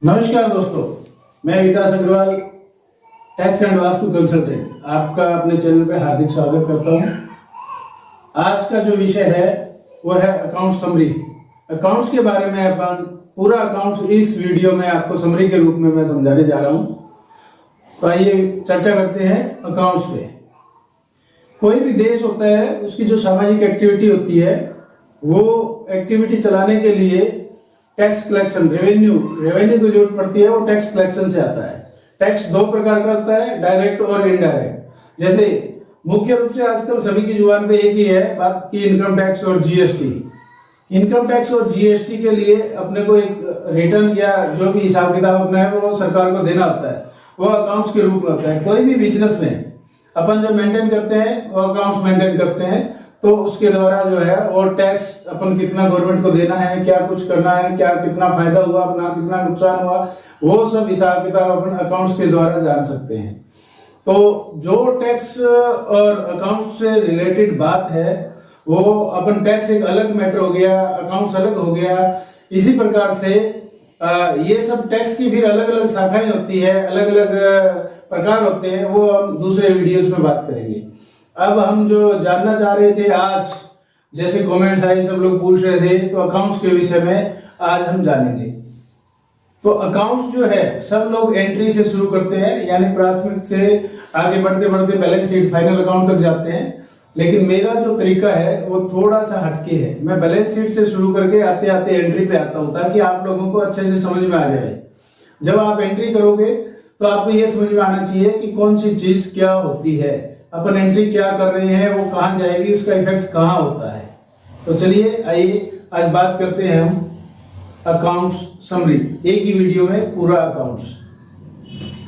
नमस्कार दोस्तों, मैं Vikas Agarwal, tax and vastu consultant, आपका अपने चैनल पे हार्दिक स्वागत करता हूं। आज का जो विषय है वो है अकाउंट समरी। अकाउंट्स के बारे में अपन पूरा अकाउंट्स इस वीडियो में आपको समरी के रूप में मैं समझाने जा रहा हूं। तो आइए चर्चा करते हैं अकाउंट्स पे। कोई भी देश होता है, उसकी जो सामाजिक एक्टिविटी होती है, वो एक्टिविटी चलाने के लिए टैक्स कलेक्शन, रेवेन्यू की जरूरत पड़ती है। वो टैक्स कलेक्शन से आता है। टैक्स दो प्रकार का होता है, डायरेक्ट और इनडायरेक्ट। जैसे मुख्य रूप से आजकल सभी की जुबान पे एक ही है बात की, इनकम टैक्स और जीएसटी। इनकम टैक्स और जीएसटी के लिए अपने को एक रिटर्न या जो भी हिसाब किताब अपना है वो सरकार को देना होता है। वो अकाउंट्स के रूप में होता है। कोई भी बिजनेस में अपन जो मेंटेन करते हैं वो अकाउंट्स मेंटेन करते हैं। तो उसके द्वारा जो है और टैक्स अपन कितना गवर्नमेंट को देना है, क्या कुछ करना है, क्या कितना फायदा हुआ अपना, कितना नुकसान हुआ, वो सब हिसाब किताब अपन अकाउंट्स के द्वारा जान सकते हैं। तो जो टैक्स और अकाउंट्स से रिलेटेड बात है वो अपन टैक्स एक अलग मैटर हो गया, अकाउंट्स अलग हो गया। इसी प्रकार से ये सब टैक्स की फिर अलग अलग शाखाएं होती है, अलग अलग प्रकार होते हैं, वो हम दूसरे वीडियोस में बात करेंगे। अब हम जो जानना चाह रहे थे आज, जैसे कमेंट्स आए, सब लोग पूछ रहे थे, तो अकाउंट्स के विषय में आज हम जानेंगे। तो अकाउंट्स जो है सब लोग एंट्री से शुरू करते हैं, यानी प्राथमिक से आगे बढ़ते बढ़ते बैलेंस शीट, फाइनल अकाउंट तक जाते हैं। लेकिन मेरा जो तरीका है वो थोड़ा सा हटके है। मैं बैलेंस शीट से शुरू करके आते आते एंट्री पे आता हूं, ताकि आप लोगों को अच्छे से समझ में आ जाए। जब आप एंट्री करोगे तो आपको ये समझ में आना चाहिए कि कौन सी चीज क्या होती है, अपन एंट्री क्या कर रहे हैं, वो कहां जाएगी, उसका इफेक्ट कहां होता है। तो चलिए आइए आज बात करते हैं हम अकाउंट्स समरी, एक ही वीडियो में पूरा अकाउंट्स।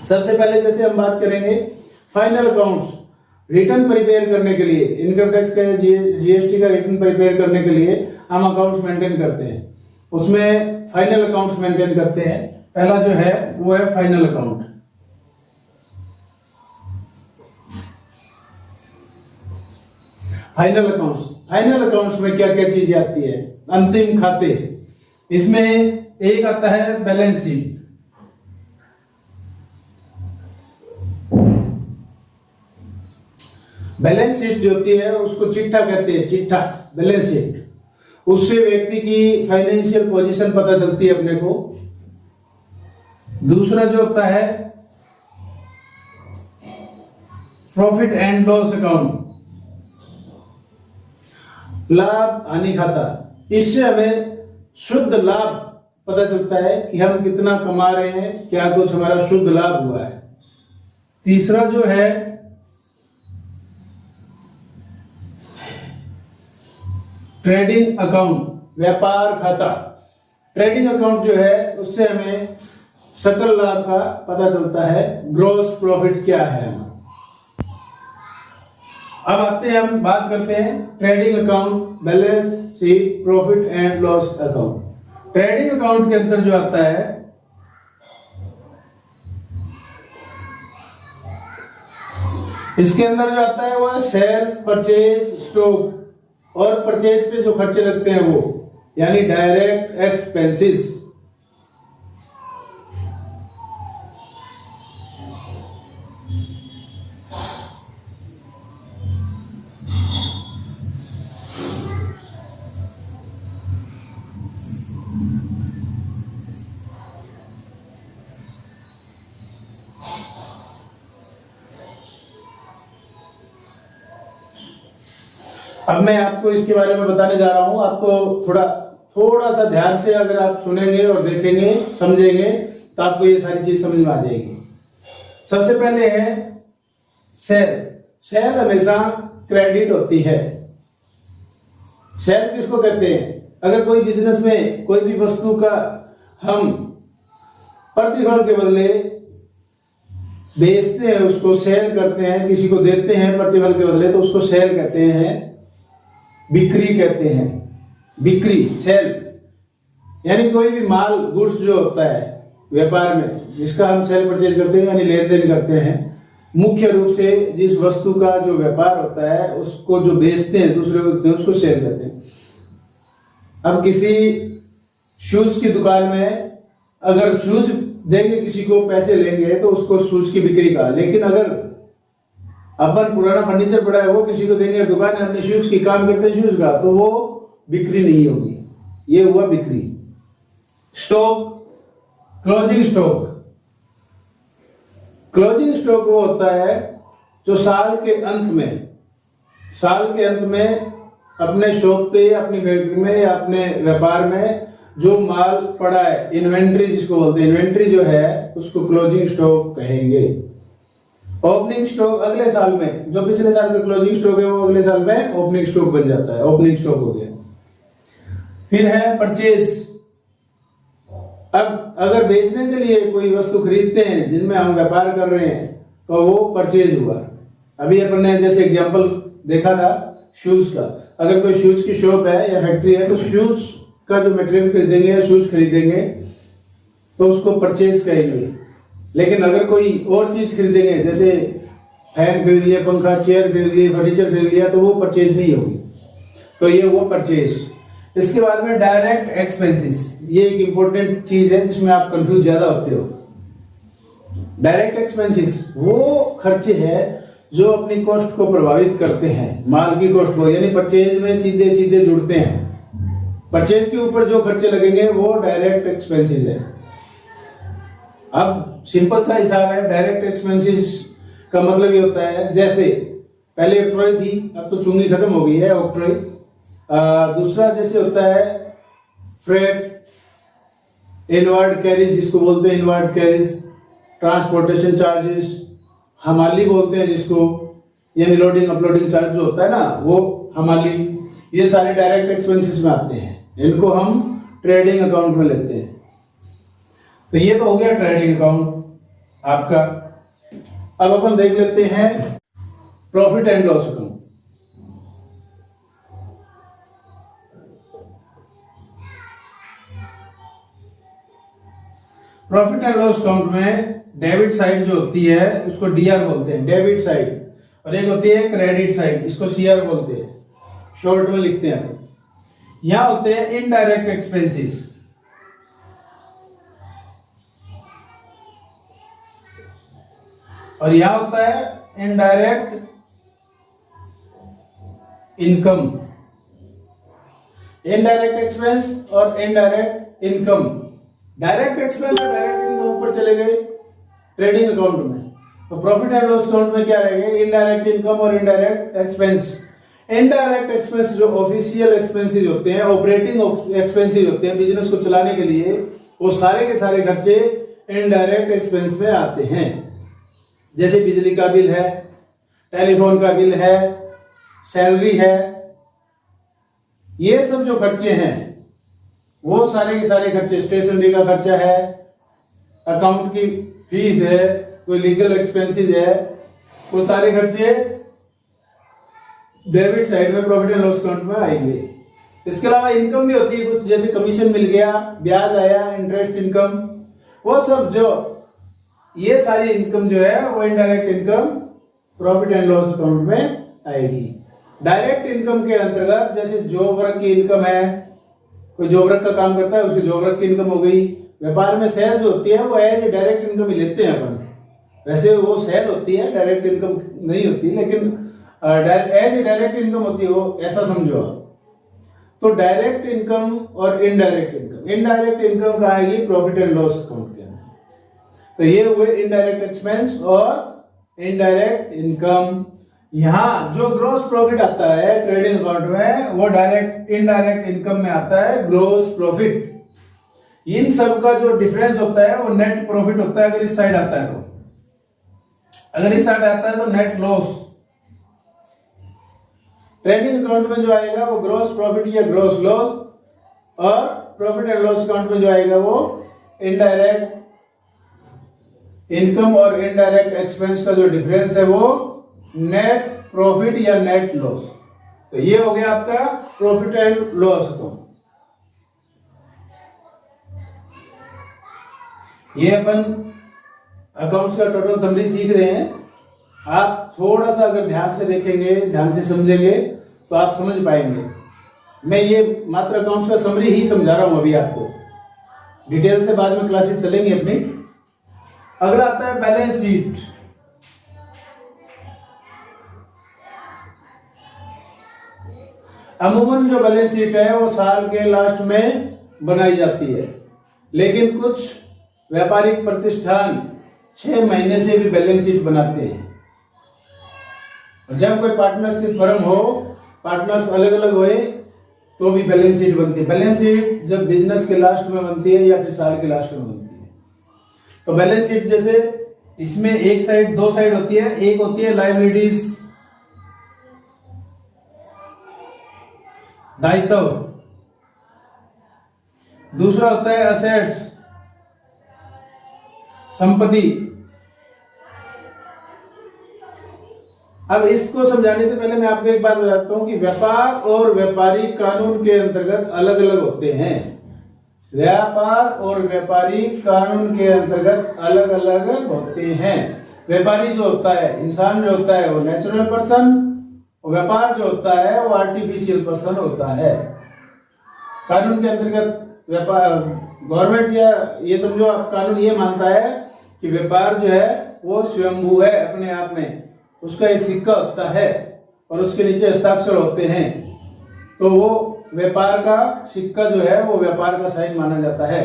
सबसे पहले जैसे हम बात करेंगे फाइनल अकाउंट्स, रिटर्न प्रिपेयर करने के लिए, इनकम टैक्स का जीएसटी का रिटर्न प्रिपेयर करने के लिए हम अकाउंट्स मेंटेन करते हैं। उसमें फाइनल अकाउंट्स मेंटेन करते हैं। पहला जो है वो है फाइनल अकाउंट। फाइनल अकाउंट्स में क्या क्या चीजें आती है? अंतिम खाते, इसमें एक आता है बैलेंस शीट। बैलेंस शीट जो होती है उसको चिट्ठा कहते हैं, चिट्ठा बैलेंस शीट। उससे व्यक्ति की फाइनेंशियल पोजीशन पता चलती है अपने को। दूसरा जो होता है प्रॉफिट एंड लॉस अकाउंट, लाभ हानि खाता। इससे हमें शुद्ध लाभ पता चलता है कि हम कितना कमा रहे हैं, क्या कुछ हमारा शुद्ध लाभ हुआ है। तीसरा जो है ट्रेडिंग अकाउंट, व्यापार खाता। ट्रेडिंग अकाउंट जो है उससे हमें सकल लाभ का पता चलता है, ग्रॉस प्रॉफिट क्या है हमारा। अब आते हैं, हम बात करते हैं trading account, balance sheet, profit and loss account. Trading account के अंदर जो आता है इसके अंदर जो आता है वो है सेल, परचेज, स्टॉक और परचेज पे जो खर्चे लगते हैं वो, यानी डायरेक्ट एक्सपेंसेस। अब मैं आपको इसके बारे में बताने जा रहा हूं। आपको थोड़ा सा ध्यान से अगर आप सुनेंगे और देखेंगे, समझेंगे, तो आपको ये सारी चीज समझ में आ जाएगी। सबसे पहले है सेल। सेल हमेशा क्रेडिट होती है। सेल किसको कहते हैं? अगर कोई बिजनेस में कोई भी वस्तु का हम प्रतिफल के बदले बेचते हैं, उसको सेल करते हैं, किसी को देते हैं प्रतिफल के बदले, तो उसको सेल कहते हैं, बिक्री कहते हैं। बिक्री, सेल, यानी कोई भी माल, गुड्स जो होता है व्यापार में, जिसका हम सेल परचेज करते हैं, यानी लेन देन करते हैं। मुख्य रूप से जिस वस्तु का जो व्यापार होता है उसको जो बेचते हैं दूसरे को, उसको सेल कहते हैं। अब किसी शूज की दुकान में अगर शूज देंगे किसी को, पैसे लेंगे तो उसको शूज की बिक्री का, लेकिन अगर अपन पुराना फर्नीचर पड़ा है वो किसी को देंगे, दुकान है अपने शूज की, काम करते हैं शूज का, तो वो बिक्री नहीं होगी। ये हुआ बिक्री। Stock, closing stock. Closing stock वो होता है जो साल के अंत में अपने शॉप पे, अपनी फैक्ट्री में या अपने व्यापार में जो माल पड़ा है, इन्वेंट्री जिसको बोलते हैं, इन्वेंट्री जो है उसको क्लोजिंग स्टॉक कहेंगे। ओपनिंग स्टॉक अगले साल में, जो पिछले साल का क्लोजिंग स्टॉक है वो अगले साल में ओपनिंग स्टॉक बन जाता है, ओपनिंग स्टॉक हो गया। फिर है परचेज। अब अगर बेचने के लिए कोई वस्तु खरीदते हैं जिनमें हम व्यापार कर रहे हैं तो वो परचेज हुआ। अभी अपन ने जैसे एग्जांपल देखा था शूज का, अगर कोई शूज की शॉप है या फैक्ट्री है तो शूज का जो मटेरियल खरीदेंगे या शूज खरीदेंगे तो उसको परचेज कहेंगे। लेकिन अगर कोई और चीज खरीदेंगे, जैसे फैन खरीद लिया, पंखा, चेयर खरीद लिया, फर्नीचर खरीद लिया, तो वो परचेज नहीं होगी। तो ये हुआ परचेज। इसके बाद में डायरेक्ट एक्सपेंसेस, ये एक इंपॉर्टेंट चीज है जिसमें आप कंफ्यूज ज्यादा होते हो। डायरेक्ट एक्सपेंसेस वो खर्चे हैं जो अपनी कॉस्ट को प्रभावित करते हैं, माल की कॉस्ट को, यानी परचेज में सीधे सीधे जुड़ते हैं। परचेज के ऊपर जो खर्चे लगेंगे वो डायरेक्ट एक्सपेंसेस है। अब सिंपल सा हिसाब है, डायरेक्ट एक्सपेंसेस का मतलब ये होता है, जैसे पहले ऑक्ट्रॉय थी, अब तो चुंगी खत्म हो गई है, ऑक्ट्रॉय। दूसरा जैसे होता है फ्रेट, इनवर्ड कैरिज जिसको बोलते हैं, इनवर्ड कैरिज, ट्रांसपोर्टेशन चार्जेस, हमाली बोलते हैं जिसको, यानी लोडिंग अपलोडिंग चार्ज जो होता है ना वो हमाली, ये सारे डायरेक्ट एक्सपेंसेस में आते हैं। इनको हम ट्रेडिंग अकाउंट में लेते हैं। तो ये तो हो गया ट्रेडिंग अकाउंट आपका। अब अपन देख लेते हैं profit and loss account. Profit and loss account में डेबिट साइड जो होती है उसको डीआर बोलते हैं, डेबिट साइड, और एक होती है क्रेडिट साइड, इसको सीआर बोलते हैं, शॉर्ट में लिखते हैं। यहां होते हैं इनडायरेक्ट एक्सपेंसेस। और यहां होता है इनडायरेक्ट इनकम। इनडायरेक्ट एक्सपेंस और इनडायरेक्ट इनकम। डायरेक्ट एक्सपेंस और डायरेक्ट इनकम ऊपर चले गए ट्रेडिंग अकाउंट में, तो प्रॉफिट एंड लॉस अकाउंट में क्या रहेगा, इनडायरेक्ट इनकम और इनडायरेक्ट एक्सपेंस। इनडायरेक्ट एक्सपेंस जो ऑफिशियल एक्सपेंसेस होते हैं, ऑपरेटिंग एक्सपेंसेस होते हैं बिजनेस को चलाने के लिए, वो सारे के सारे खर्चे इनडायरेक्ट एक्सपेंस में आते हैं। जैसे बिजली का बिल है, टेलीफोन का बिल है, सैलरी है, ये सब जो खर्चे हैं वो सारे के सारे खर्चे, स्टेशनरी का खर्चा है, अकाउंट की फीस है, कोई लीगल एक्सपेंसेस है, वो सारे खर्चे डेबिट साइड में प्रॉफिट एंड लॉस अकाउंट में आएंगे। इसके अलावा इनकम भी होती है कुछ, जैसे कमीशन मिल गया, ब्याज आया, इंटरेस्ट इनकम, वो सब जो, ये सारी इनकम जो है वो indirect income profit and loss account में आएगी। डायरेक्ट इनकम के अंतर्गत जैसे जॉब वर्क की इनकम है, कोई जॉब वर्क का काम करता है उसकी जॉब वर्क की इनकम हो गई। व्यापार में सेल जो होती है वो एज डायरेक्ट इनकम ही लेते हैं अपन, वैसे वो सेल होती है, डायरेक्ट इनकम नहीं होती, लेकिन एज डायरेक्ट इनकम होती है वो, ऐसा समझो। तो डायरेक्ट इनकम और इनडायरेक्ट इनकम, इनडायरेक्ट इनकम कहाँ आएगी, प्रॉफिट एंड लॉस अकाउंट के अंदर। तो ये हुए इनडायरेक्ट एक्सपेंस और इनडायरेक्ट इनकम। यहां जो ग्रॉस प्रॉफिट आता है ट्रेडिंग अकाउंट में वो डायरेक्ट इनडायरेक्ट इनकम में आता है ग्रॉस प्रॉफिट। इन सब का जो डिफरेंस होता है वो नेट प्रॉफिट होता है अगर इस साइड आता है तो, अगर इस साइड आता है तो नेट लॉस। ट्रेडिंग अकाउंट में जो आएगा वो ग्रॉस प्रॉफिट या ग्रॉस लॉस, और प्रॉफिट एंड लॉस अकाउंट में जो आएगा वो इनडायरेक्ट इनकम और इनडायरेक्ट एक्सपेंस का जो डिफरेंस है वो नेट प्रॉफिट या नेट लॉस। तो ये हो गया आपका प्रॉफिट एंड लॉस अकाउंट। ये अपन अकाउंट्स का टोटल समरी सीख रहे हैं। आप थोड़ा सा अगर ध्यान से देखेंगे, ध्यान से समझेंगे तो आप समझ पाएंगे। मैं ये मात्र अकाउंट्स का समरी ही समझा रहा हूं अभी आपको, डिटेल से बाद में क्लासेस चलेंगी अपनी। अगला आता है बैलेंस शीट। अमूमन जो बैलेंस शीट है वो साल के लास्ट में बनाई जाती है, लेकिन कुछ व्यापारिक प्रतिष्ठान 6 महीने से भी बैलेंस शीट बनाते हैं। जब कोई पार्टनरशिप फर्म हो, पार्टनर्स अलग अलग होए, तो भी बैलेंस शीट बनती है। बैलेंस शीट जब बिजनेस के लास्ट में बनती है या फिर साल के लास्ट में बनती है। तो बैलेंस शीट जैसे इसमें एक साइड, दो साइड होती है। एक होती है लायबिलिटीज, दायित्व। दूसरा होता है असेट्स, संपत्ति। अब इसको समझाने से पहले मैं आपको एक बात बताता हूं कि व्यापार और व्यापारिक कानून के अंतर्गत अलग अलग होते हैं। व्यापार और व्यापारिक कानून के अंतर्गत अलग अलग होते हैं। व्यापारी जो होता है, इंसान जो होता है, वो नेचुरल पर्सन, और व्यापार जो होता है वो आर्टिफिशियल पर्सन होता है। कानून के अंतर्गत व्यापार, गवर्नमेंट या ये समझो आप, कानून ये मानता है कि व्यापार जो है वो स्वयंभू है अपने आप में। उसका एक सिक्का होता है और उसके नीचे हस्ताक्षर होते हैं, तो वो व्यापार का सिक्का जो है वो व्यापार का साइन माना जाता है।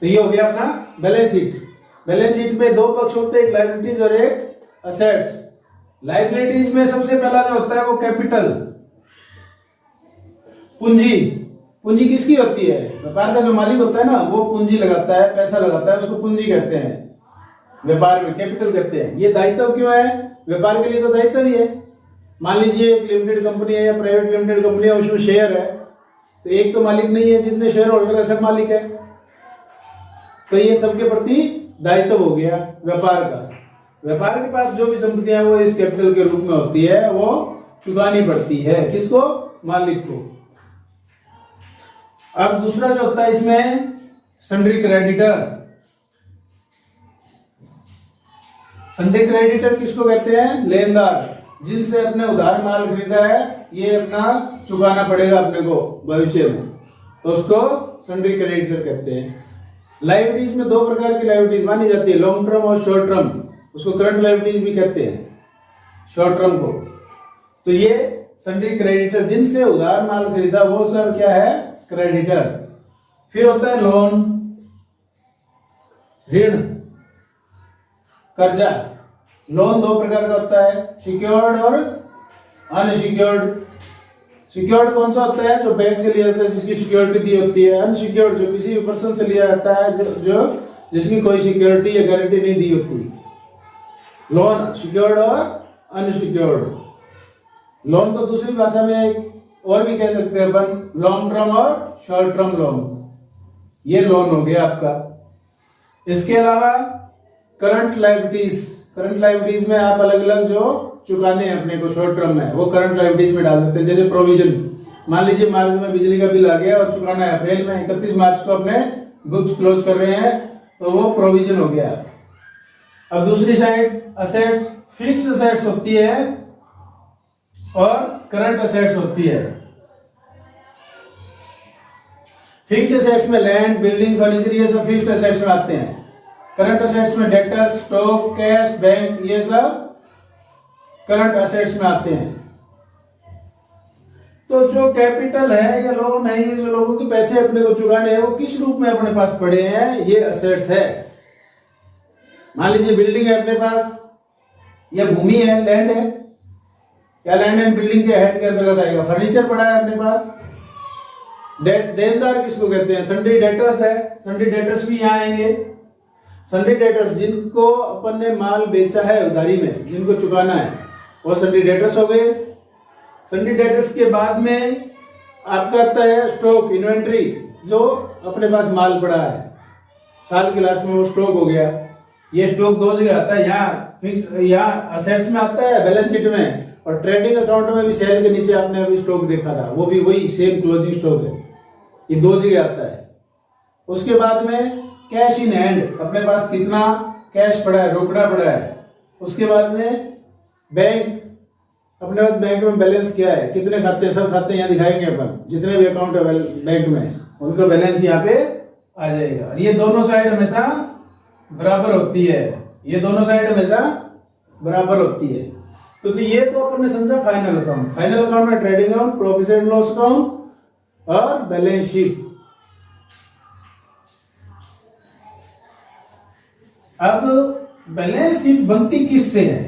तो ये हो गया अपना बैलेंस शीट। बैलेंस शीट में दो पक्ष होते हैं, एक लायबिलिटीज और एक असेट्स। लायबिलिटीज में सबसे पहला जो होता है वो कैपिटल, पूंजी। पूंजी किसकी होती है? व्यापार का जो मालिक होता है ना, वो पूंजी लगाता है, पैसा लगाता है, उसको पूंजी कहते हैं। व्यापार में कैपिटल कहते हैं। ये दायित्व क्यों है? व्यापार के लिए तो दायित्व ही है। मान लीजिए एक लिमिटेड कंपनी है या प्राइवेट लिमिटेड कंपनी है, उसमें शेयर है, तो एक तो मालिक नहीं है, जितने शेयर होल्डर है सब मालिक है। तो ये सबके प्रति दायित्व हो गया व्यापार का। व्यापार के पास जो भी संपत्तियां वो इस कैपिटल के रूप में होती है, वो चुकानी पड़ती है। किसको? मालिक को। अब दूसरा जो होता है इसमें सन्ड्री क्रेडिटर। सन्ड्री क्रेडिटर किसको कहते हैं? लेनदार, जिनसे अपने उधार माल खरीदा है, ये अपना चुकाना पड़ेगा अपने को भविष्य में, तो उसको सन्ड्री क्रेडिटर कहते हैं। लायबिलिटीज में दो प्रकार की लायबिलिटीज मानी जाती है, लॉन्ग टर्म और शॉर्ट टर्म। उसको करंट लायबिलिटीज भी कहते हैं, शॉर्ट टर्म को। तो ये सन्ड्री क्रेडिटर, जिनसे उधार माल खरीदा, वो सर क्या है? क्रेडिटर। फिर होता है लोन, ऋण, कर्जा। लोन दो प्रकार का होता है, सिक्योर्ड और अनसिक्योर्ड। सिक्योर्ड कौन सा होता है? जो बैंक से लिया जाता है, जिसकी सिक्योरिटी दी होती है। अनसिक्योर्ड जो किसी भी पर्सन से लिया जाता है, जो जिसकी कोई सिक्योरिटी या गारंटी नहीं दी होती। लोन सिक्योर्ड और अनसिक्योर्ड। लोन को दूसरी भाषा में और भी कह सकते हैं अपन, लॉन्ग टर्म और शॉर्ट टर्म लोन। ये लोन हो गया आपका। इसके अलावा करंट लायबिलिटीज। करंट लायबिलिटीज में आप अलग अलग जो चुकाने हैं अपने को शॉर्ट टर्म में, वो करंट लायबिलिटीज में डाल देते हैं। जैसे प्रोविजन, मान लीजिए मार्च में बिजली का बिल आ गया और चुकाना है अप्रैल में, 31 मार्च को अपने बुक्स क्लोज कर रहे हैं, तो वो प्रोविजन हो गया। अब दूसरी साइड असेट्स। फिक्स्ड असेट्स होती है और करंट असेट्स होती है। फिक्स्ड असेट्स में लैंड, बिल्डिंग, फर्नीचर, ये सब फिक्स्ड असेट्स में आते हैं। करंट असेट्स में डेटर, स्टॉक, कैश, बैंक, ये सब करंट असेट्स में आते हैं। तो जो कैपिटल है या लोन है, ये जो लोगों के पैसे अपने को चुकाने हैं, वो किस रूप में अपने पास पड़े हैं? ये असेट्स है। मान लीजिए बिल्डिंग है अपने पास, या भूमि है, लैंड है, या लैंड एंड बिल्डिंग के हेड के अंतर्गत आएगा। फर्नीचर पड़ा है अपने पास। देनदार किसको कहते हैं? सन्ड्री डेटर्स है। सन्ड्री डेटर्स भी यहाँ आएंगे। सन्ड्री डेटर्स, जिनको अपन ने माल बेचा है उधारी में, जिनको चुकाना है, वो सन्ड्री डेटर्स हो गए। सन्ड्री डेटर्स के बाद में आपका आता है स्टॉक, इन्वेंट्री, जो अपने पास माल पड़ा है, साल के लास्ट में वो स्टॉक हो गया। ये स्टॉक दो जगह आता है, यहाँ असेट्स में आता है बैलेंस शीट में, और ट्रेडिंग अकाउंट में भी सेल के नीचे आपने अभी स्टॉक देखा था, वो भी वही सेम क्लोजिंग स्टॉक है। ये दो जगह आता है। उसके बाद में कैश इन हैंड, अपने पास कितना कैश पड़ा है, रोकड़ा पड़ा है। उसके बाद में बैंक, अपने पास बैंक में बैलेंस क्या है, कितने खाते, सब खाते यहाँ दिखाएंगे अपन, जितने भी अकाउंट है बैंक में, उनका बैलेंस यहाँ पे आ जाएगा। और ये दोनों साइड हमेशा बराबर होती है, ये दोनों साइड हमेशा बराबर होती है। तो ये तो अपन ने समझा फाइनल अकाउंट। फाइनल अकाउंट में trading account, profit and loss account और बैलेंस शीट। अब बैलेंस शीट बनती किससे है?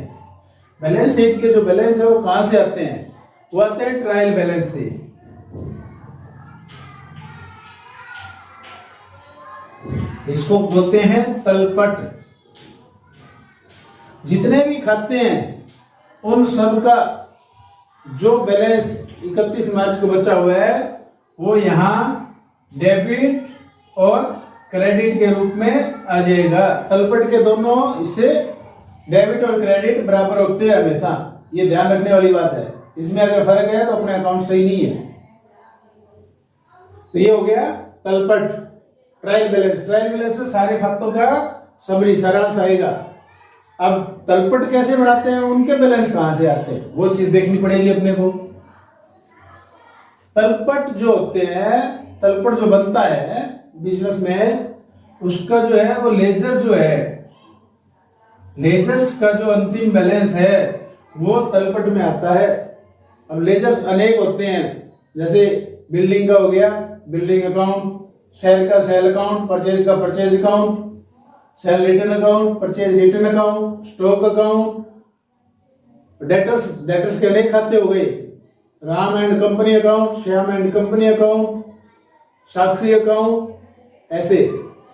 बैलेंस शीट के जो बैलेंस है वो कहां से आते हैं? वो आते हैं ट्रायल बैलेंस से। इसको बोलते हैं तलपट। जितने भी खाते हैं उन सब का जो बैलेंस 31 मार्च को बचा हुआ है वो यहाँ डेबिट और क्रेडिट के रूप में आ जाएगा। तलपट के दोनों इससे डेबिट और क्रेडिट बराबर होते हैं हमेशा, ये ध्यान रखने वाली बात है। इसमें अगर फर्क है तो अपने अकाउंट सही नहीं है। तो ये हो गया तलपट। ट्रायल बैलेंस, ट्रायल बैलेंस में सारे खातों का समरी सारांश आएगा। अब तलपट कैसे बनाते हैं, उनके बैलेंस कहां से आते हैं, वो चीज देखनी पड़ेगी अपने को। तलपट जो होते हैं, तलपट जो बनता है बिजनेस में, उसका जो है वो लेजर जो है, लेजर्स का जो अंतिम बैलेंस है वो तलपट में आता है। अब लेजर्स अनेक होते हैं, जैसे बिल्डिंग का हो गया बिल्डिंग अकाउंट, सेल का सेल अकाउंट, परचेज का purchase account, cell return account, purchase return account, stock account, debtors के अनेक खाते हो गए, Ram and company account, Shyam and company account, Sakshi account, ऐसे।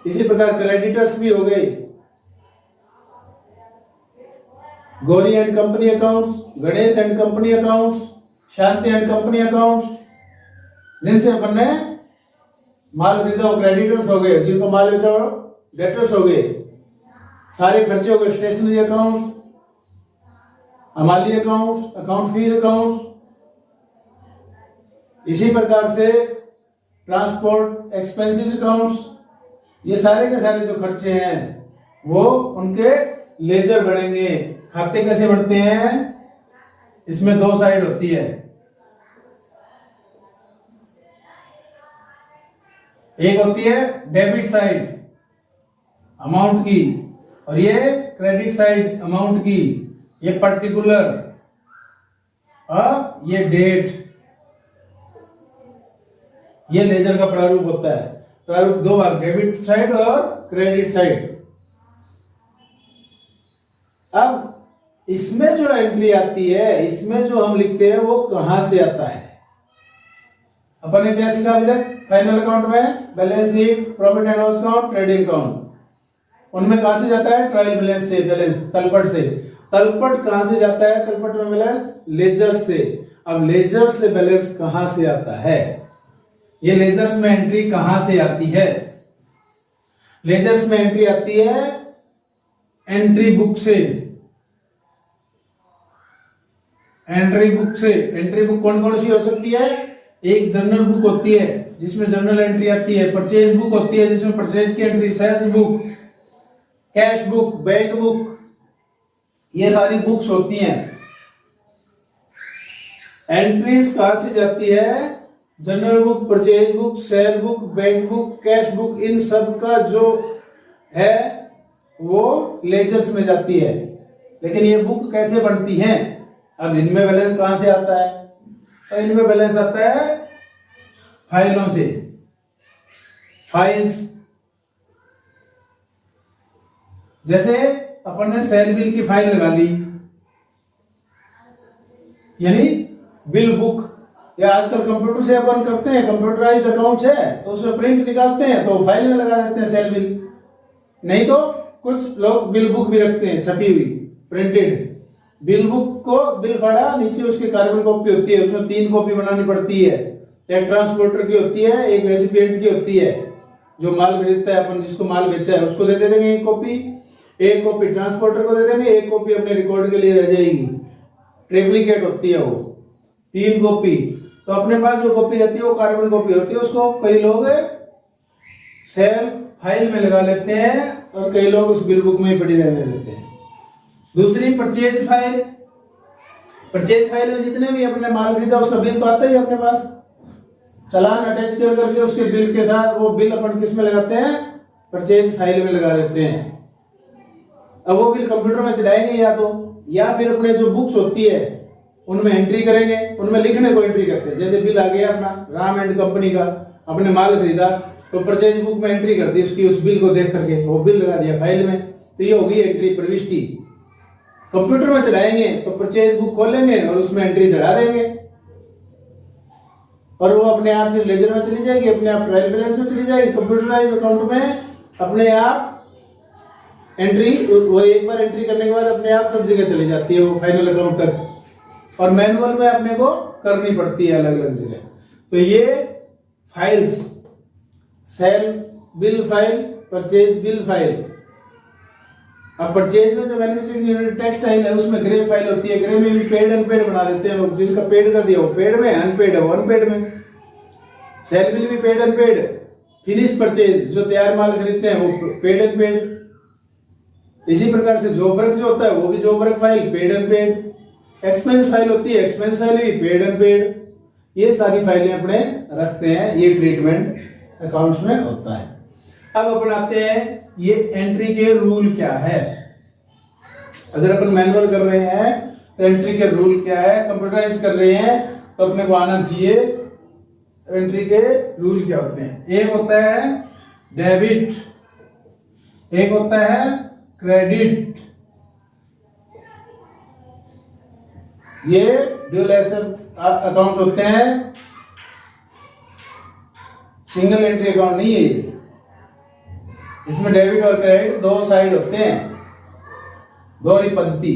इसी प्रकार क्रेडिटर्स भी हो गए, Gauri and company accounts, Ganesh and company accounts, Shanti and company accounts, जिनसे अपन ने माल खरीदा क्रेडिटर्स हो गए, जिनको माल बेचा डेटर्स हो गए, सारे खर्चे हो गए स्टेशनरी अकाउंट्स, हमाली अकाउंट्स, अकाउंट फीस अकाउंट्स। इसी प्रकार से ट्रांसपोर्ट एक्सपेंसेस अकाउंट्स, ये सारे के सारे जो खर्चे हैं वो उनके लेजर बनेंगे। खाते कैसे बनते हैं? इसमें दो साइड होती है, एक होती है डेबिट साइड अमाउंट की, और ये क्रेडिट साइड अमाउंट की, ये पर्टिकुलर और ये डेट। ये लेजर का प्रारूप होता है। प्रारूप दो भाग, डेबिट साइड और क्रेडिट साइड। अब इसमें जो एंट्री आती है, इसमें जो हम लिखते हैं वो कहां से आता है? अपन ने क्या सीखा अभी तक? फाइनल अकाउंट में balance sheet, profit and loss account, trading account, उनमें कहां से जाता है? ट्रायल बैलेंस से, बैलेंस तलपट से। तलपट कहां से जाता है? तलपट में बैलेंस लेजर से। अब लेजर से बैलेंस कहां से आता है? ये लेजर्स में एंट्री कहां से आती है? लेजर्स में एंट्री आती है एंट्री बुक से। एंट्री बुक से। एंट्री बुक कौन कौन सी हो सकती है? एक जर्नल बुक होती है जिसमें जर्नल एंट्री आती है, परचेज बुक होती है जिसमें परचेज की entry, sales book, cash book, bank book, ये सारी बुक्स होती हैं। एंट्रीज कहां से जाती है? General book, purchase book, sale book, bank book, cash book, इन सब का जो है वो लेजर्स में जाती है। लेकिन ये बुक कैसे बनती हैं? अब इनमें बैलेंस कहां से आता है? तो इनमें बैलेंस आता है फाइलों से। फाइल्स, जैसे अपन ने सेल बिल की फाइल लगा ली, यानी बिल बुक, या आजकल कंप्यूटर से अपन करते हैं, कंप्यूटराइज्ड अकाउंट है तो उसमें प्रिंट निकालते हैं तो फाइल में लगा देते हैं सेल बिल। नहीं तो कुछ लोग बिल बुक भी रखते हैं छपी हुई, प्रिंटेड। बिल बुक को बिल फाड़ा, नीचे उसकी कार्बन कॉपी होती है, उसमें 3 कॉपी बनानी पड़ती है। एक ट्रांसपोर्टर की होती है, एक रेसिपिएंट की होती है। जो माल खरीदता है, अपन जिसको माल बेचा है उसको दे देंगे एक कॉपी, एक कॉपी ट्रांसपोर्टर को दे देंगे, एक कॉपी अपने रिकॉर्ड के लिए रह जाएगी। ट्रिप्लिकेट होती है वो, 3 कॉपी। तो अपने पास जो कॉपी रहती है वो कार्बन कॉपी होती है, उसको कई लोग सेल फाइल में लगा लेते हैं और कई लोग उस बिल बुक में ही पड़ी रहने देते हैं। दूसरी परचेज फाइल। परचेज फाइल में जितने भी अपने माल खरीदा उसका बिल तो आता ही अपने पास, चालान अटैच कर करके उसके बिल के साथ वो बिल अपन किस में लगाते हैं, परचेज फाइल में लगा देते हैं। अब वो बिल कंप्यूटर में चलाएंगे या फिर अपने जो बुक्स होती है उनमें एंट्री करेंगे, उनमें लिखने को एंट्री करते हैं। जैसे बिल आ गया अपना राम एंड कंपनी का, अपने माल खरीदा तो परचेज बुक में एंट्री कर दी उसकी, उस बिल को देख करके वो बिल लगा दिया फाइल में, तो ये होगी एंट्री प्रविष्टि। कंप्यूटर में चलाएंगे तो परचेज बुक खोलेंगे और उसमें एंट्री चढ़ा देंगे और वो अपने आप फिर लेजर में चली जाएगी, अपने आप ट्रायल बैलेंस में चली जाएगी, कंप्यूटराइज्ड अकाउंट में अपने आप एंट्री, वो एक बार एंट्री करने के बाद अपने आप सब जगह चली जाती है वो फाइनल अकाउंट तक, और मैनुअल में अपने को करनी पड़ती है अलग अलग जगह। तो ये files, sale bill file, purchase bill file. अब परचेज में जो मैन्युफैक्चरिंग यूनिट टेक्सटाइल है उसमें ग्रे फाइल होती है, ग्रे में भी पेड अनपेड बना देते हैं लोग, जिनका पेड कर दिया वो पेड में, अनपेड है वो अनपेड में। सेल बिल भी पेड अनपेड, फिनिश परचेज जो तैयार माल खरीदते हैं वो पेड अनपेड। इसी प्रकार से जॉब वर्क जो होता है वो भी job work file paid unpaid. Expense file होती है, एक्सपेंस फाइल भी पेड अनपेड। ये सारी फाइलें अपने रखते हैं, ये ट्रीटमेंट अकाउंट्स में होता है। अब अपन आते हैं ये एंट्री के रूल क्या है। अगर अपन मैनुअल कर रहे हैं तो एंट्री के रूल क्या है, कंप्यूटराइज कर रहे हैं तो अपने को आना चाहिए एंट्री के रूल क्या होते हैं। एक होता है डेबिट, एक होता है क्रेडिट। ये ड्यूल एसेट अकाउंट्स होते हैं, सिंगल एंट्री अकाउंट नहीं है ये। इसमें डेबिट और क्रेडिट दो साइड होते हैं, दोहरी पद्धति।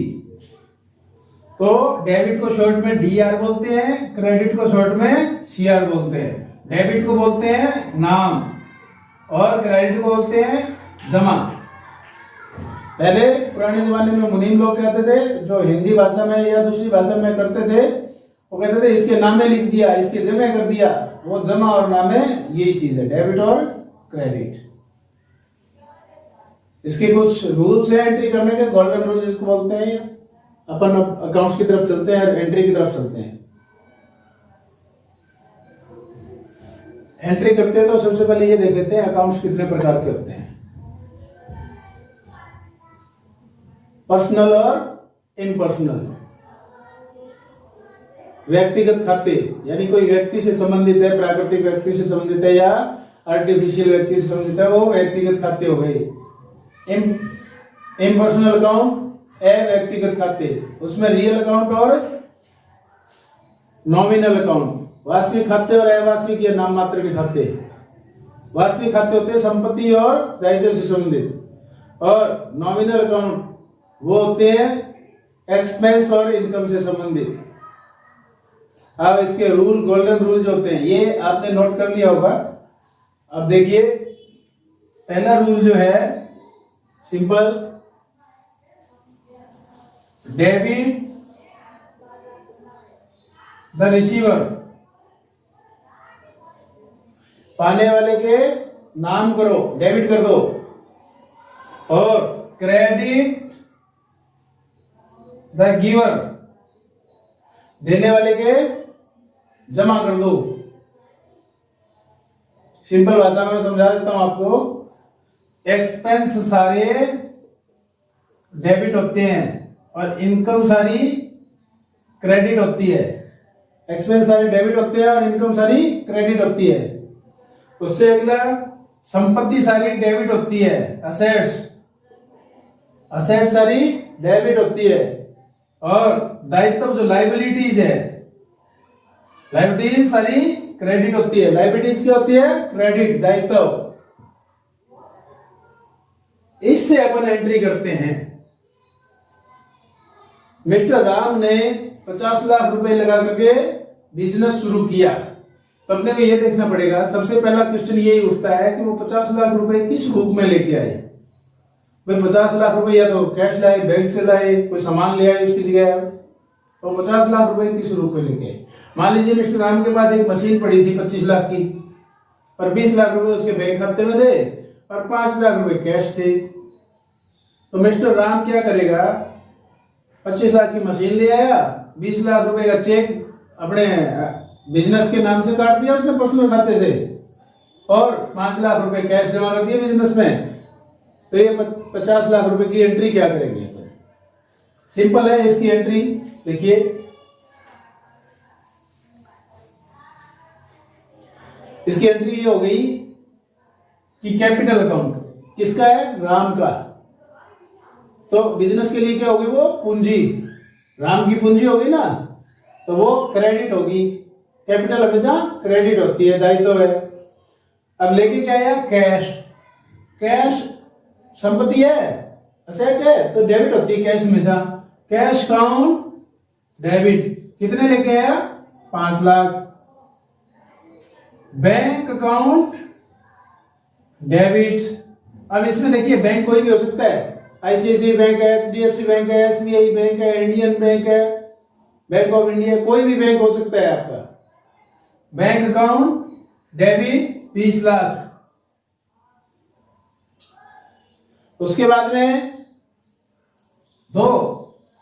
तो डेबिट को शॉर्ट में डीआर बोलते हैं, क्रेडिट को शॉर्ट में सीआर बोलते हैं। डेबिट को बोलते हैं नाम और क्रेडिट को बोलते हैं जमा। पहले पुराने जमाने में मुनीम लोग कहते थे, जो हिंदी भाषा में या दूसरी भाषा में करते थे, वो कहते थे इसके नामे लिख दिया, इसके जमे कर दिया। वो जमा और नामे यही चीज है, डेबिट और क्रेडिट। इसके कुछ रूल्स है एंट्री करने के, गोल्डन रूल जिसको बोलते हैं। अपन अकाउंट्स की तरफ चलते हैं, एंट्री की तरफ चलते हैं। एंट्री करते हैं तो सबसे पहले ये देख लेते हैं अकाउंट्स कितने प्रकार के होते हैं। पर्सनल और इम्पर्सनल। व्यक्तिगत खाते, यानी कोई व्यक्ति से संबंधित है, प्राकृतिक व्यक्ति से संबंधित है या आर्टिफिशियल व्यक्ति से संबंधित है, वो व्यक्तिगत खाते हो गए। इम्पर्सनल अकाउंट व्यक्तिगत खाते, उसमें रियल अकाउंट और नॉमिनल अकाउंट, वास्तविक खाते और अवास्तविक या नाम मात्र के खाते। वास्तविक खाते होते हैं संपत्ति और दायित्व से संबंधित, और नॉमिनल अकाउंट वो होते हैं एक्सपेंस और इनकम से संबंधित। अब इसके रूल, गोल्डन रूल जो होते हैं, ये आपने नोट कर लिया होगा। अब देखिए पहला रूल जो है सिंपल, डेबिट द रिसीवर, पाने वाले के नाम करो, डेबिट कर दो, और क्रेडिट द गिवर, देने वाले के जमा कर दो। सिंपल भाषा में समझा देता हूं आपको। एक्सपेंस सारे डेबिट होते हैं और इनकम सारी क्रेडिट होती है। एक्सपेंस सारी डेबिट होते हैं और इनकम सारी क्रेडिट होती है। उससे अगला, संपत्ति सारी डेबिट होती है, असेट्स, असेट्स सारी डेबिट होती है, और दायित्व जो लाइबिलिटीज है, लाइबिलिटीज सारी क्रेडिट होती है। लाइबिलिटीज क्या होती है? क्रेडिट, दायित्व। इससे अपन एंट्री करते हैं। मिस्टर राम ने 50 लाख रुपए लगा करके बिजनेस शुरू किया, तो अपने को यह देखना पड़ेगा, सबसे पहला क्वेश्चन यही उठता है कि वो 50 लाख रुपए किस रूप में लेके आए। भाई 50 लाख रुपए या तो कैश लाए, बैंक से लाए, कोई सामान ले आए उसकी जगह, तो 50 लाख रुपए किस रूप में लेके आए। मान लीजिए मिस्टर राम के पास एक मशीन पड़ी थी 25 लाख की, और 20 लाख रुपए उसके बैंक खाते में थे और 5 लाख रुपए कैश थे। तो मिस्टर राम क्या करेगा, 25 लाख की मशीन ले आया, 20 लाख रुपए का चेक अपने बिजनेस के नाम से काट दिया उसने पर्सनल खाते से, और 5 लाख रुपए कैश जमा कर दिए बिजनेस में, तो ये 50 लाख रुपए की एंट्री क्या करेंगे? सिंपल है इसकी एंट्री। देखिए इसकी एंट्री ये हो गई कि कैपिटल अकाउंट किसका है? राम का। तो बिजनेस के लिए क्या होगी? वो पूंजी, राम की पूंजी होगी ना, तो वो क्रेडिट होगी। कैपिटल हमेशा क्रेडिट होती है, दायित्व है। अब लेके क्या आया? कैश। कैश संपत्ति है, असेट है, तो डेबिट होती है कैश हमेशा। कैश काउंट डेबिट, कितने लेके आया? 5 लाख। Bank account debit. अब इसमें देखिए बैंक कोई भी हो सकता है, आईसीआईसीआई बैंक है, एचडीएफसी बैंक है, एसबीआई बैंक है, इंडियन बैंक है, बैंक ऑफ इंडिया, कोई भी बैंक हो सकता है आपका। Bank account debit 20 lakh. उसके बाद में दो,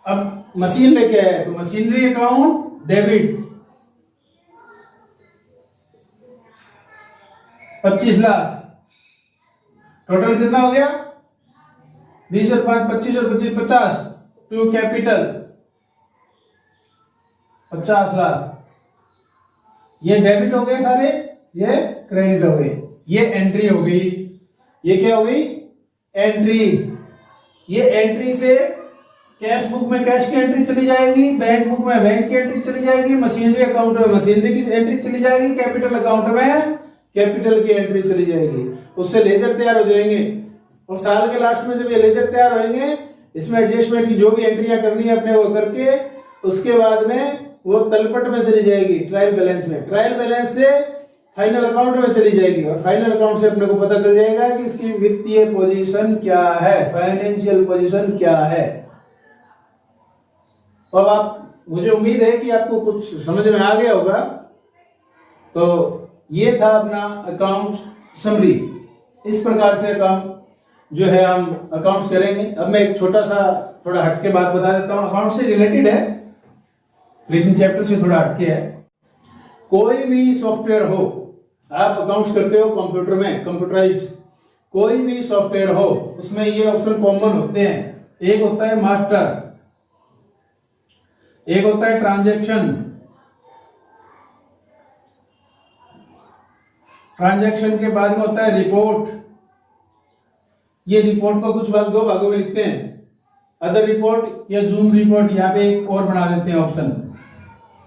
अब मशीन लेके आए तो machinery account debit 25 lakh. Total कितना हो गया? 20 और 5 25 और 25 50 टू कैपिटल 50 लाख। ये डेबिट हो गए सारे, ये क्रेडिट हो गए, ये एंट्री हो गई। ये क्या हो गई? एंट्री। ये एंट्री से कैश बुक में कैश की एंट्री चली जाएगी, बैंक बुक में बैंक की एंट्री चली जाएगी, मशीनरी अकाउंट में मशीनरी की एंट्री चली जाएगी, कैपिटल अकाउंट में कैपिटल की एंट्री चली जाएगी। उससे लेजर तैयार हो जाएंगे, और साल के लास्ट में जब ये लेजर तैयार होंगे, इसमें एडजस्टमेंट की जो भी एंट्रियां करनी है अपने वो करके, उसके बाद में वो तलपट में चली जाएगी, ट्रायल बैलेंस में। ट्रायल बैलेंस से फाइनल अकाउंट में चली जाएगी, और फाइनल अकाउंट से अपने को पता चल जाएगा कि इसकी वित्तीय पोजीशन क्या है, फाइनेंशियल पोजीशन क्या है। तो अब आप, मुझे उम्मीद है कि आपको कुछ समझ में आ गया होगा। तो ये था अपना अकाउंट समरी। इस प्रकार से अकाउंट जो है हम अकाउंट्स करेंगे। अब मैं एक छोटा सा थोड़ा हटके बात बता देता हूं, अकाउंट से रिलेटेड है लेकिन चैप्टर से थोड़ा हटके है। कोई भी सॉफ्टवेयर हो, आप अकाउंट्स करते हो कंप्यूटर में, कंप्यूटराइज्ड कोई भी सॉफ्टवेयर हो, उसमें ये ऑप्शन कॉमन होते हैं। एक होता है मास्टर, एक होता है ट्रांजैक्शन। ट्रांजैक्शन के बाद में होता है रिपोर्ट। ये रिपोर्ट को कुछ दो भागों में लिखते हैं, अदर रिपोर्ट या जूम रिपोर्ट। यहां पे एक और बना देते हैं ऑप्शन,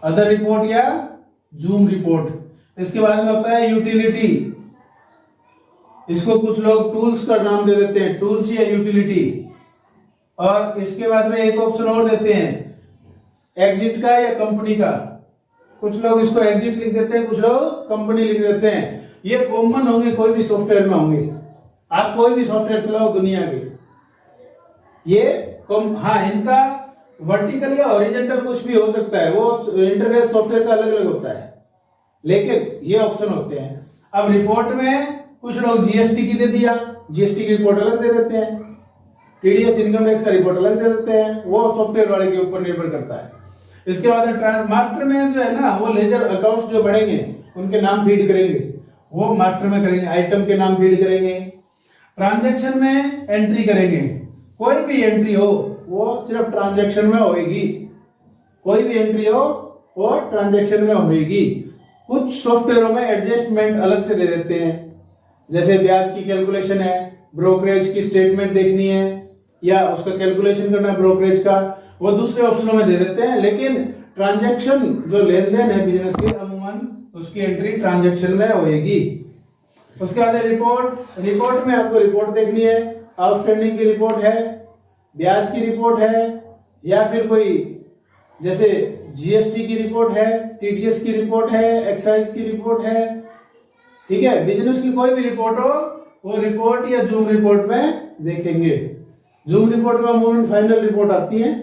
अदर रिपोर्ट या जूम रिपोर्ट। इसके बाद में होता है यूटिलिटी। इसको कुछ लोग टूल्स का नाम दे देते हैं, टूल्स या यूटिलिटी। और इसके बाद में एक ऑप्शन और देते हैं, एग्जिट का या कंपनी का। कुछ लोग इसको एग्जिट लिख देते हैं, कुछ लोग कंपनी लिख देते हैं। ये कॉमन होंगे, कोई भी सॉफ्टवेयर में होंगे। आप कोई भी सॉफ्टवेयर चलाओ दुनिया के, ये हाँ, इनका वर्टिकल या हॉरिजॉन्टल कुछ भी हो सकता है, वो इंटरफेस सॉफ्टवेयर का अलग अलग होता है, लेकिन ये ऑप्शन होते हैं। अब रिपोर्ट में कुछ लोग जीएसटी की दे दिया, जीएसटी की रिपोर्ट अलग दे देते हैं, टीडीएस इनकम टैक्स का रिपोर्ट अलग दे देते हैं, वो सॉफ्टवेयर वाले के ऊपर निर्भर करता है। इसके बाद मास्टर में जो है ना, वो लेजर अकाउंट्स जो बढ़ेंगे उनके नाम फीड करेंगे, वो मास्टर में करेंगे, आइटम के नाम फीड करेंगे। ट्रांजैक्शन में एंट्री करेंगे, कोई भी एंट्री हो वो सिर्फ ट्रांजैक्शन में होगी, कोई भी एंट्री हो वो ट्रांजैक्शन में होगी। कुछ सॉफ्टवेयरों में एडजस्टमेंट अलग से दे देते हैं, जैसे ब्याज की कैलकुलेशन है, ब्रोकरेज की स्टेटमेंट देखनी है, या उसका कैलकुलेशन करना है ब्रोकरेज का, वो दूसरे ऑप्शनों में दे देते हैं। लेकिन ट्रांजैक्शन जो लेन देन है बिजनेस के, अमूमन उसकी एंट्री ट्रांजैक्शन में होगी। उसके बाद रिपोर्ट, रिपोर्ट में आपको रिपोर्ट देखनी है, आउटस्टैंडिंग की रिपोर्ट है, ब्याज की रिपोर्ट है, या फिर कोई जैसे जीएसटी की रिपोर्ट है, टीडीएस की रिपोर्ट है, एक्साइज की रिपोर्ट है, ठीक है। बिजनेस की कोई भी रिपोर्ट हो वो रिपोर्ट या जूम रिपोर्ट में देखेंगे। जूम रिपोर्ट में अमूमन फाइनल रिपोर्ट आती है,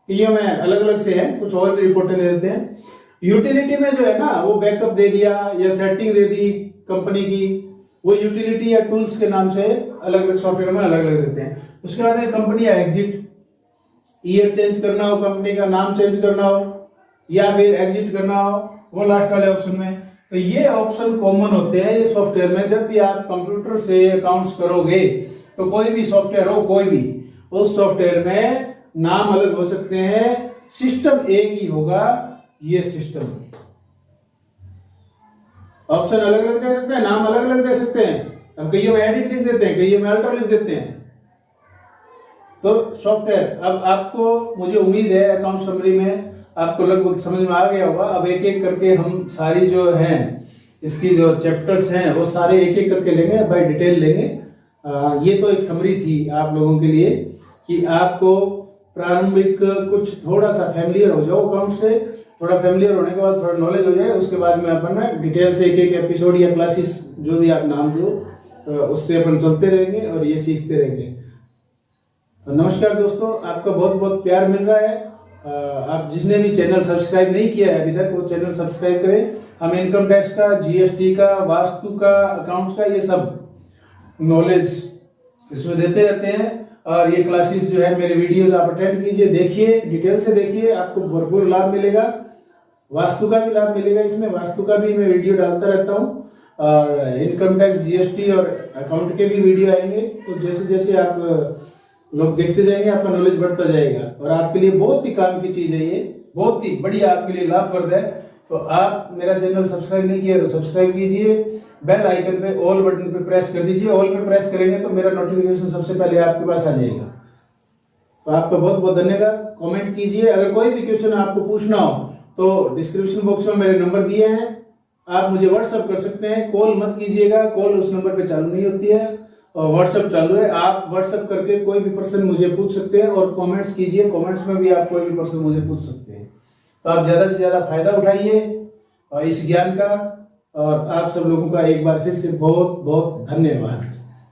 ये में अलग अलग से है, कुछ और भी रिपोर्टें दे देते हैं। यूटिलिटी में जो है ना, वो बैकअप दे दिया या सेटिंग दे दी कंपनी की, वो यूटिलिटी या टूल्स के नाम से अलग अलग सॉफ्टवेयर में अलग अलग देते हैं। उसके बाद कंपनी या एग्जिट, ईयर चेंज करना हो, कंपनी का नाम चेंज करना हो, या फिर एग्जिट करना हो, वो लास्ट वाले ऑप्शन में। तो ये ऑप्शन कॉमन होते हैं ये सॉफ्टवेयर में। जब भी आप कंप्यूटर से अकाउंट्स करोगे तो कोई भी सॉफ्टवेयर हो, कोई भी, उस सॉफ्टवेयर में नाम अलग हो सकते हैं, सिस्टम एक ही होगा। ये सिस्टम ऑप्शन अलग अलग दे सकते हैं, नाम अलग अलग दे सकते हैं। अब कईयों में एडिट लिख देते हैं, कईयों में अल्टर लिख देते हैं। तो सॉफ्टवेयर, अब आपको, मुझे उम्मीद है अकाउंट समरी में आपको लगभग समझ में आ गया होगा। अब एक एक करके हम सारी जो हैं इसकी जो चैप्टर्स हैं वो सारे एक एक करके लेंगे, बाय डिटेल लेंगे। ये तो एक समरी थी आप लोगों के लिए कि आपको प्रारंभिक कुछ थोड़ा सा फैमिलियर हो जाओ अकाउंट से, थोड़ा फैमिलियर होने के बाद थोड़ा नॉलेज हो जाए, उसके बाद में अपन डिटेल से एक एक एपिसोड या क्लासेस जो भी आप नाम दो उससे अपन चलते रहेंगे और ये सीखते रहेंगे। तो नमस्कार दोस्तों, आपका बहुत बहुत प्यार मिल रहा है। आप जिसने भी चैनल सब्सक्राइब नहीं किया है अभी तक वो चैनल सब्सक्राइब करें। हम इनकम टैक्स का, जीएसटी का, वास्तु का, अकाउंट्स का, ये सब नॉलेज इसमें देते रहते हैं। और ये क्लासेस जो है, मेरे वीडियोस आप अटेंड कीजिए, देखिए, डिटेल से देखिए, आपको भरपूर लाभ मिलेगा। वास्तु का भी लाभ मिलेगा इसमें, वास्तु का भी मैं वीडियो डालता रहता हूँ। और इनकम टैक्स, जीएसटी और अकाउंट के भी वीडियो आएंगे। तो जैसे जैसे आप लोग देखते जाएंगे आपका नॉलेज बढ़ता जाएगा और आपके लिए बहुत ही काम की चीज है ये, बहुत ही बढ़िया आपके लिए लाभप्रद है। तो आप मेरा चैनल सब्सक्राइब नहीं किया तो सब्सक्राइब कीजिए, बेल आइकन पे ऑल बटन पे प्रेस कर दीजिए। ऑल पे प्रेस करेंगे तो मेरा नोटिफिकेशन सबसे पहले आपके पास आ जाएगा। तो आपका बहुत बहुत धन्यवाद। कमेंट कीजिए, अगर कोई भी क्वेश्चन आपको पूछना हो तो डिस्क्रिप्शन बॉक्स में मेरे नंबर दिए हैं, आप मुझे व्हाट्सएप कर सकते हैं। कॉल मत कीजिएगा, कॉल उस नंबर पे चालू नहीं होती है और व्हाट्सएप चालू है। आप व्हाट्सएप करके कोई भी पर्सन मुझे पूछ सकते हैं और कमेंट्स कीजिए, कमेंट्स में भी आप कोई भी पर्सन मुझे पूछ सकते हैं। तो आप ज्यादा से ज्यादा फायदा उठाइए इस ज्ञान का। और आप सब लोगों का एक बार फिर से बहुत बहुत धन्यवाद।